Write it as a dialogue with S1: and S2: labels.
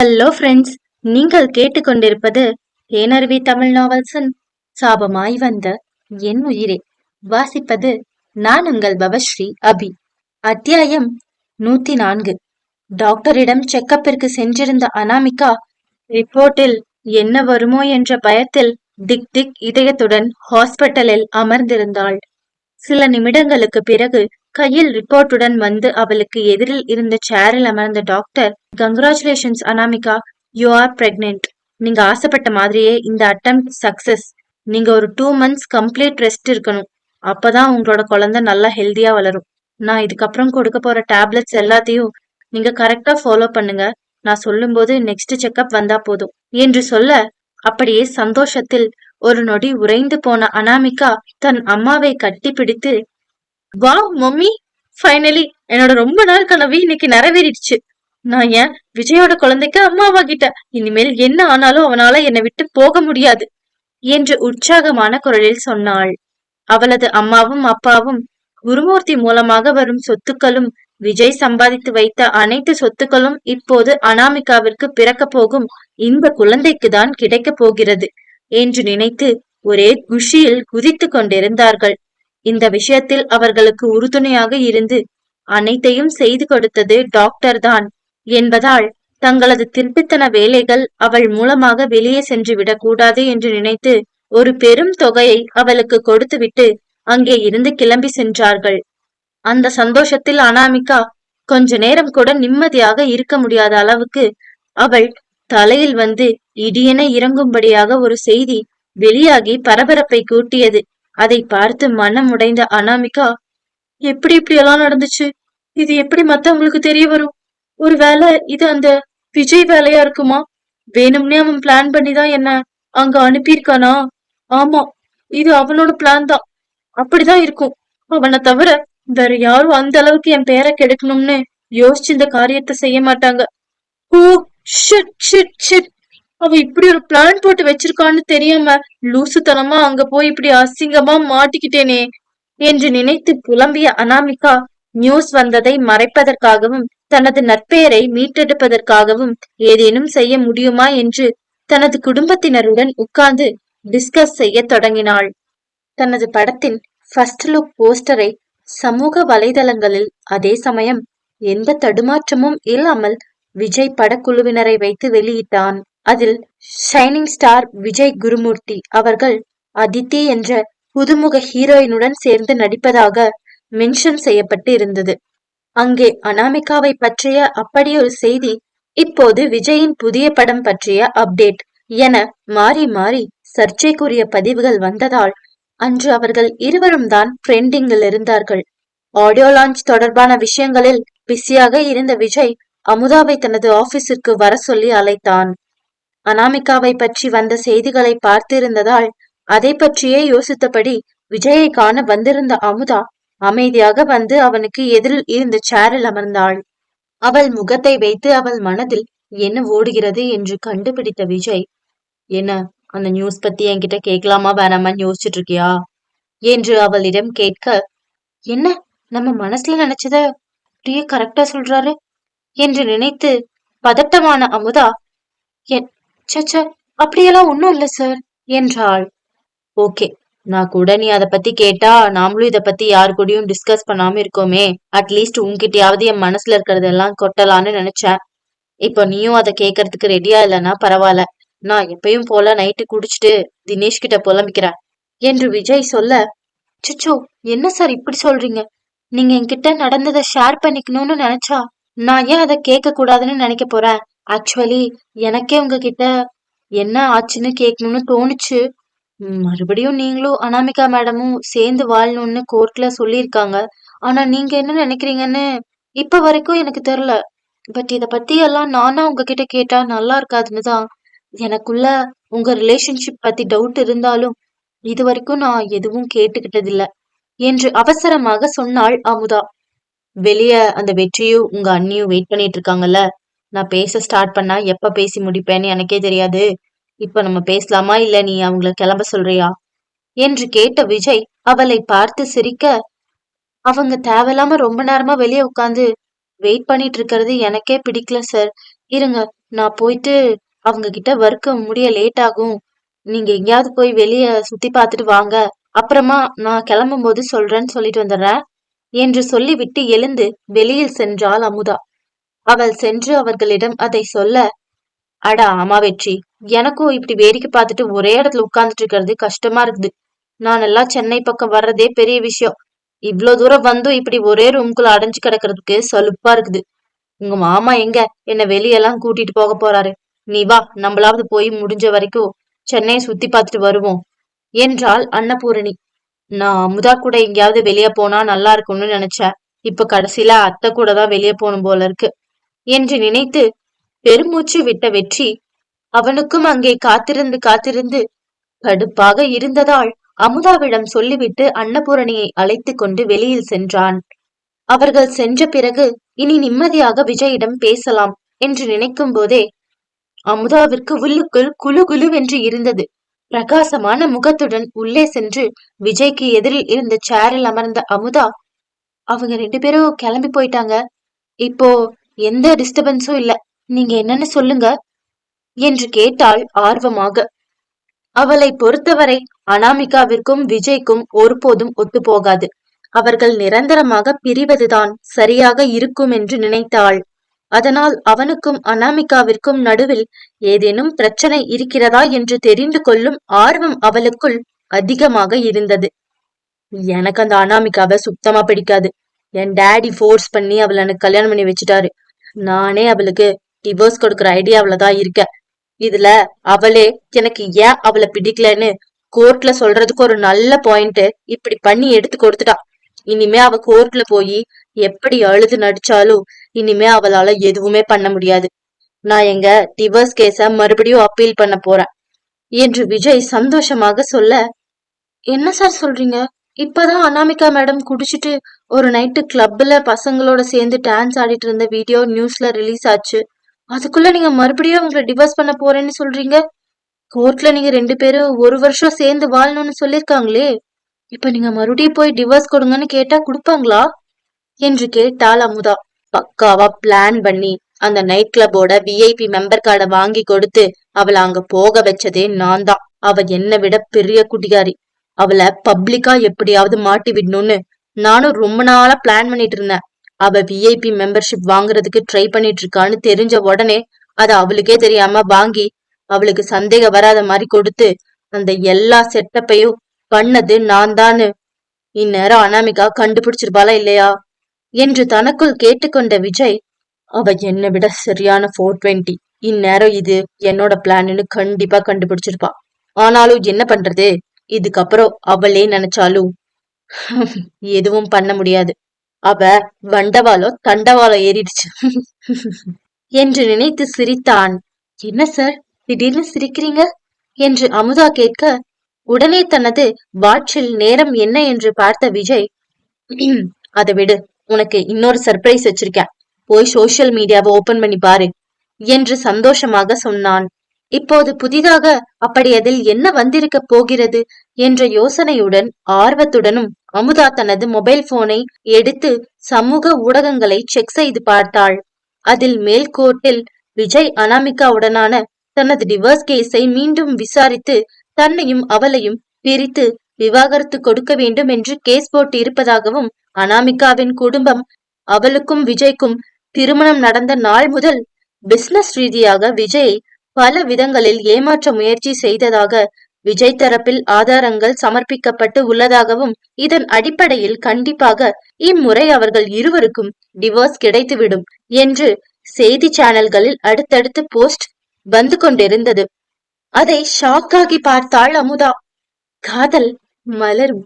S1: Hello friends, நீங்கள் கேட்டுக்கொண்டிருப்பது தேனருவி தமிழ் நாவல்ஸின் சாபமாய் வந்த என் உயிரே. வாசிப்பது நான் உங்கள் பவஸ்ரீ அபி. அத்தியாயம் 104. டாக்டரிடம் செக்கப்பிற்கு சென்றிருந்த அனாமிகா ரிப்போர்ட்டில் என்ன வருமோ என்ற பயத்தில் திக் திக் இதயத்துடன் ஹாஸ்பிட்டலில் அமர்ந்திருந்தாள். சில நிமிடங்களுக்கு பிறகு கையில் ரிப்போர்ட்டுடன் வந்து அவளுக்கு எதிரில் இருந்த சேரில் அமர்ந்த doctor, congratulations Anamika, you are pregnant. நீங்க ஆசைப்பட்ட மாதிரியே இந்த அட்டெம்ப்ட் சக்சஸ். நீங்க ஒரு 2 months கம்ப்ளீட் ரெஸ்ட் இருக்கணும். அப்பதான் உங்களோட குழந்தை நல்லா ஹெல்தியா வளரும். நான் இதுக்கப்புறம் கொடுக்க போற டேப்லெட்ஸ் எல்லாத்தையும் நீங்க கரெக்டா ஃபாலோ பண்ணுங்க. நான் சொல்லும்போது நெக்ஸ்ட் செக்அப் வந்தா போதும் என்று சொல்ல, அப்படியே சந்தோஷத்தில் ஒரு நொடி உறைந்து போன அனாமிகா தன் அம்மாவை கட்டி பிடித்து, வா மம்மி, ஃபைனலி என்னோட ரொம்ப நாள் கனவு இன்னைக்கு நிறைவேறிடுச்சு. நான் ஏன் விஜயோட குழந்தைக்கு அம்மாவாகிட்டேன். இனிமேல் என்ன ஆனாலும் அவனால என்னை விட்டு போக முடியாது என்று உற்சாகமான குரலில் சொன்னாள். அவளது அம்மாவும் அப்பாவும் குருமூர்த்தி மூலமாக வரும் சொத்துக்களும் விஜய் சம்பாதித்து வைத்த அனைத்து சொத்துக்களும் இப்போது அனாமிகாவிற்கு பிறக்க போகும் இந்த குழந்தைக்கு தான் கிடைக்க போகிறது என்று நினைத்து ஒரே குஷியில் குதித்து கொண்டிருந்தார்கள். இந்த விஷயத்தில் அவர்களுக்கு உறுதுணையாக இருந்து அனைத்தையும் செய்து கொடுத்தது டாக்டர் தான் என்பதால் தங்களது திருட்டுத்தன வேலைகள் அவள் மூலமாக வெளியே சென்று விடக்கூடாது என்று நினைத்து ஒரு பெரும் தொகையை அவளுக்கு கொடுத்துவிட்டு அங்கே இருந்து கிளம்பி சென்றார்கள். அந்த சந்தோஷத்தில் அனாமிகா கொஞ்ச நேரம் கூட நிம்மதியாக இருக்க முடியாத அளவுக்கு அவள் தலையில் வந்து இடியென இறங்கும்படியாக ஒரு செய்தி வெளியாகி பரபரப்பை கூட்டியது. அதை பார்த்து மனம் உடைந்த அனாமிகா, எப்படி இப்படி எல்லாம் நடந்துச்சு? இது எப்படி மத்தவங்களுக்கு தெரிய வரும்? ஒருவேளை இது அந்த விஜய் வேலையா இருக்குமா? வேணும்னே அவன் பிளான் பண்ணிதான் என்ன அங்க அனுப்பியிருக்கானா? ஆமா, இது அவனோட பிளான் தான். அப்படிதான் இருக்கும். அவனை தவிர வேற யாரும் அந்த அளவுக்கு என் பேரை கெடுக்கணும்னு யோசிச்சு இந்த காரியத்தை செய்ய மாட்டாங்க. ஓ ஷிட் ஷிட் ஷிட், அவ இப்படி ஒரு பிளான் போட்டு வச்சிருக்கான்னு தெரியாம லூசுத்தனமா அங்க போய் இப்படி அசிங்கமா மாட்டிக்கிட்டேனே என்று நினைத்து புலம்பிய அனாமிகா நியூஸ் வந்ததை மறைப்பதற்காகவும் தனது நற்பெயரை மீட்டெடுப்பதற்காகவும் ஏதேனும் செய்ய முடியுமா என்று தனது குடும்பத்தினருடன் உட்கார்ந்து டிஸ்கஸ் செய்ய தொடங்கினாள். தனது படத்தின் ஃபர்ஸ்ட் லுக் போஸ்டரை சமூக வலைதளங்களில் அதே சமயம் எந்த தடுமாற்றமும் இல்லாமல் விஜய் படக்குழுவினரை வைத்து வெளியிட்டான். அதில் ஷைனிங் ஸ்டார் விஜய் குருமூர்த்தி அவர்கள் அதித்தி என்ற புதுமுக ஹீரோயினுடன் சேர்ந்து நடிப்பதாக மென்ஷன் செய்யப்பட்டு இருந்தது. அங்கே அனாமிகாவை பற்றிய அப்படி ஒரு செய்தி, இப்போது விஜயின் புதிய படம் பற்றிய அப்டேட் என மாறி மாறி சர்ச்சைக்குரிய பதிவுகள் வந்ததால் அன்று அவர்கள் இருவரும் தான் ட்ரெண்டிங்கில் இருந்தார்கள். ஆடியோ லான்ச் தொடர்பான விஷயங்களில் பிஸியாக இருந்த விஜய் அமுதாவை தனது ஆபீஸிற்கு வர சொல்லி அழைத்தான். அனாமிகாவை பற்றி வந்த செய்திகளை பார்த்திருந்ததால் அதை பற்றியே யோசித்தபடி விஜயை காண வந்திருந்த அமுதா அமைதியாக வந்து அவனுக்கு எதிரில் இருந்த சேரில் அமர்ந்தாள். அவள் முகத்தை வைத்து அவள் மனதில் என்ன ஓடுகிறது என்று கண்டுபிடித்த விஜய், என்ன அந்த நியூஸ் பத்தி என்கிட்ட கேட்கலாமா வேணாமான்னு யோசிச்சுட்டு இருக்கியா என்று அவளிடம் கேட்க, என்ன நம்ம மனசுல நினைச்சத அப்படியே கரெக்டா சொல்றாரு என்று நினைத்து பதட்டமான அமுதா, சச்ச அப்படியெல்லாம் ஒன்னும் இல்ல சார் என்றாள். ஓகே, நான் கூட நீ அத பத்தி கேட்டா நாமளும் இத பத்தி யாரு கூடயும் டிஸ்கஸ் பண்ணாம இருக்கோமே, அட்லீஸ்ட் உன்கிட்டயாவது என் மனசுல இருக்கிறதெல்லாம் கொட்டலான்னு நினைச்சேன். இப்போ நீயும் அதை கேட்கறதுக்கு ரெடியா இல்லைன்னா பரவாயில்ல, நான் எப்பயும் போல நைட்டு குடிச்சிட்டு தினேஷ் கிட்ட புலம்பிக்கிறேன் என்று விஜய் சொல்ல, சுச்சோ என்ன சார் இப்படி சொல்றீங்க? நீங்க என்கிட்ட நடந்ததை ஷேர் பண்ணிக்கணும்னு நினைச்சா நான் ஏன் அதை கேட்க கூடாதுன்னு நினைக்க போறேன்? ஆக்சுவலி எனக்கே உங்ககிட்ட என்ன ஆச்சுன்னு கேட்கணும்னு தோணுச்சு. மறுபடியும் நீங்களும் அனாமிகா மேடமும் சேர்ந்து வாழணும்னு கோர்ட்ல சொல்லியிருக்காங்க. ஆனா நீங்க என்ன நினைக்கிறீங்கன்னு இப்ப வரைக்கும் எனக்கு தெரியல. பட் இத பத்தி எல்லாம் நானா உங்ககிட்ட கேட்டா நல்லா இருக்காதுன்னு தான் எனக்குள்ள உங்க ரிலேஷன்ஷிப் பத்தி டவுட் இருந்தாலும் இது வரைக்கும் நான் எதுவும் கேட்டுக்கிட்டது இல்ல என்று அவசரமாக சொன்னாள் அமுதா. வெளிய அந்த வெற்றியும் உங்க அண்ணியும் வெயிட் பண்ணிட்டு இருக்காங்கல்ல. நான் பேச ஸ்டார்ட் பண்ணா எப்ப பேசி முடிப்பேன்னு எனக்கே தெரியாது. இப்ப நம்ம பேசலாமா இல்ல நீ அவங்கள கிளம்ப சொல்றியா என்று கேட்ட விஜய் அவளை பார்த்து சிரிக்க, அவங்க தேவையில்லாம ரொம்ப நேரமா வெளியே உட்காந்து வெயிட் பண்ணிட்டு இருக்கிறது எனக்கே பிடிக்கல சார். இருங்க, நான் போயிட்டு அவங்க கிட்ட வறுக்க முடிய லேட் ஆகும். நீங்க எங்கேயாவது போய் வெளிய சுத்தி பார்த்துட்டு வாங்க. அப்புறமா நான் கிளம்பும் போது சொல்றேன்னு சொல்லிட்டு வந்துடுறேன் என்று சொல்லிவிட்டு எழுந்து வெளியில் சென்றாள் அமுதா. அவள் சென்று அவர்களிடம் அதை சொல்ல, அடா ஆமா வெற்றி, எனக்கும் இப்படி வேடிக்கை பார்த்துட்டு ஒரே இடத்துல உட்கார்ந்துட்டு இருக்கிறது கஷ்டமா இருக்குது. நான் எல்லாம் சென்னை பக்கம் வர்றதே பெரிய விஷயம். இவ்வளவு தூரம் வந்தும் இப்படி ஒரே ரூம்குள்ள அடைஞ்சு கிடக்கிறதுக்கு சலுப்பா இருக்குது. உங்க மாமா எங்க என்ன வெளியெல்லாம் கூட்டிட்டு போக போறாரு. நீ வா, நம்மளாவது போய் முடிஞ்ச வரைக்கும் சென்னையை சுத்தி பார்த்துட்டு வருவோம் என்றாள் அன்னபூரணி. நான் அமுதா கூட எங்கேயாவது வெளியே போனா நல்லா இருக்கும்னு நினைச்சேன். இப்ப கடைசியில அத்தை கூட தான் வெளியே போகணும் போல இருக்கு என்று நினைத்து பெருமூச்சு விட்ட வெற்றி அவனுக்கும் அங்கே காத்திருந்து காத்திருந்து கடுப்பாக இருந்ததால் அமுதாவிடம் சொல்லிவிட்டு அன்னபூரணியை அழைத்து கொண்டு வெளியில் சென்றான். அவர்கள் சென்ற பிறகு இனி நிம்மதியாக விஜயிடம் பேசலாம் என்று நினைக்கும் போதே அமுதாவிற்கு உள்ளுக்குள் குழு குழுவென்று இருந்தது. பிரகாசமான முகத்துடன் உள்ளே சென்று விஜய்க்கு எதிரில் இருந்த சேரில் அமர்ந்த அமுதா, அவங்க 2 பேரும் கிளம்பி போயிட்டாங்க. இப்போ எந்த டிஸ்டர்பன்ஸும் இல்ல. நீங்க என்னன்னு சொல்லுங்க என்று கேட்டாள் ஆர்வமாக. அவளை பொறுத்தவரை அனாமிகாவிற்கும் விஜய்க்கும் ஒருபோதும் ஒத்து போகாது. அவர்கள் நிரந்தரமாக பிரிவதுதான் சரியாக இருக்கும் என்று நினைத்தாள். அதனால் அவனுக்கும் அனாமிகாவிற்கும் நடுவில் ஏதேனும் பிரச்சனை இருக்கிறதா என்று தெரிந்து கொள்ளும் ஆர்வம் அவளுக்குள் அதிகமாக இருந்தது. எனக்கு அந்த அனாமிகாவை சுத்தமா பிடிக்காது. என் டாடி ஃபோர்ஸ் பண்ணி அவளை எனக்கு கல்யாணம் பண்ணி வச்சுட்டாரு. நானே அவளுக்கு டிவோர்ஸ் கொடுக்கற ஐடியாவிலதான் இருக்கேன். இதுல அவளே எனக்கு ஏன் அவளை பிடிக்கலன்னு கோர்ட்ல சொல்றதுக்கு ஒரு நல்ல பாயிண்ட் இப்படி பண்ணி எடுத்து கொடுத்துட்டா. இனிமே அவ கோர்ட்ல போய் எப்படி அழுது நடிச்சாலும் இனிமே அவளால எதுவுமே பண்ண முடியாது. நான் எங்க டிவோர்ஸ் கேஸ மறுபடியும் அப்பீல் பண்ண போறேன் என்று விஜய் சந்தோஷமாக சொல்ல, என்ன சார் சொல்றீங்க? இப்பதான் அனாமிகா மேடம் குடிச்சிட்டு ஒரு நைட்டு கிளப்ல பசங்களோட சேர்ந்து டான்ஸ் ஆடிட்டு இருந்த வீடியோ நியூஸ்ல ரிலீஸ் ஆச்சு. அதுக்குள்ள நீங்க மறுபடியும் அவங்களை டிவோர்ஸ் பண்ண போறேன்னு சொல்றீங்க. கோர்ட்ல நீங்க 2 பேரும் 1 வருஷம் சேர்ந்து வாழணும்னு சொல்லிருக்காங்களே. இப்ப நீங்க மறுபடியும் போய் டிவோர்ஸ் கொடுங்கன்னு கேட்டா கொடுப்பாங்களா என்று கேட்டாள் அமுதா. பக்காவா பிளான் பண்ணி அந்த நைட் கிளப்போட விஐபி மெம்பர் கார்டை வாங்கி கொடுத்து அவளை அங்க போக வச்சதே நான் தான். அவ என்னை விட பெரிய குடிகாரி. அவளை பப்ளிக்கா எப்படியாவது மாட்டி விடணும்னு நானும் ரொம்ப நாளா பிளான் பண்ணிட்டு இருந்தேன். அவ விஐபி மெம்பர்ஷிப் வாங்குறதுக்கு ட்ரை பண்ணிட்டு இருக்கான்னு தெரிஞ்ச உடனே அத அவளுக்கே தெரியாம வாங்கி அவளுக்கு சந்தேகம் வராத மாதிரி கொடுத்து அந்த எல்லா செட்டப்பையும் பண்ணது நான் தான்னு இந்நேரம் அனாமிகா கண்டுபிடிச்சிருப்பாளா இல்லையா என்று தனக்குள் கேட்டுக்கொண்ட விஜய், அவ என்னை விட சரியான 420. இந்நேரம் இது என்னோட பிளான்னு கண்டிப்பா கண்டுபிடிச்சிருப்பா. ஆனாலும் என்ன பண்றது, இதுக்கப்புறம் அவளே நினைச்சாலும் எதுவும் பண்ண முடியாது. அவ வண்டவாளோ தண்டவாளோ ஏறிடுச்சு என்று நினைத்து சிரித்தான். என்ன சார் திடீர்னு சிரிக்கிறீங்க என்று அமுதா கேட்க, உடனே தனது வாட்சில் நேரம் என்ன என்று பார்த்த விஜய், அதை விடு, உனக்கு இன்னொரு சர்ப்ரைஸ் வச்சிருக்கேன், போய் சோசியல் மீடியாவை ஓபன் பண்ணி பாரு என்று சந்தோஷமாக சொன்னான். இப்போது புதிதாக அப்படி அதில் என்ன வந்திருக்க போகிறது என்ற யோசனையுடன் ஆர்வத்துடனும் அமுதா தனது மொபைல் போனை எடுத்து சமூக ஊடகங்களை செக் செய்து பார்த்தாள். அதில் மேல்கோட்டில் விஜய் அனாமிகாவுடனான தனது டிவோர்ஸ் கேஸை மீண்டும் விசாரித்து தன்னையும் அவளையும் பிரித்து விவாகரத்து கொடுக்க வேண்டும் என்று கேஸ் போட்டு இருப்பதாகவும், அனாமிகாவின் குடும்பம் அவளுக்கும் விஜய்க்கும் திருமணம் நடந்த நாள் முதல் பிசினஸ் ரீதியாக விஜயை பல விதங்களில் ஏமாற்ற முயற்சி செய்ததாக விஜய் தரப்பில் ஆதாரங்கள் சமர்ப்பிக்கப்பட்டு உள்ளதாகவும், இதன் அடிப்படையில் கண்டிப்பாக இம்முறை அவர்கள் இருவருக்கும் டிவோர்ஸ் கிடைத்துவிடும் என்று செய்தி சேனல்களில் அடுத்தடுத்து போஸ்ட் வந்து கொண்டிருந்தது. அதை ஷாக்காகி பார்த்தாள் அமுதா. காதல் மலரும்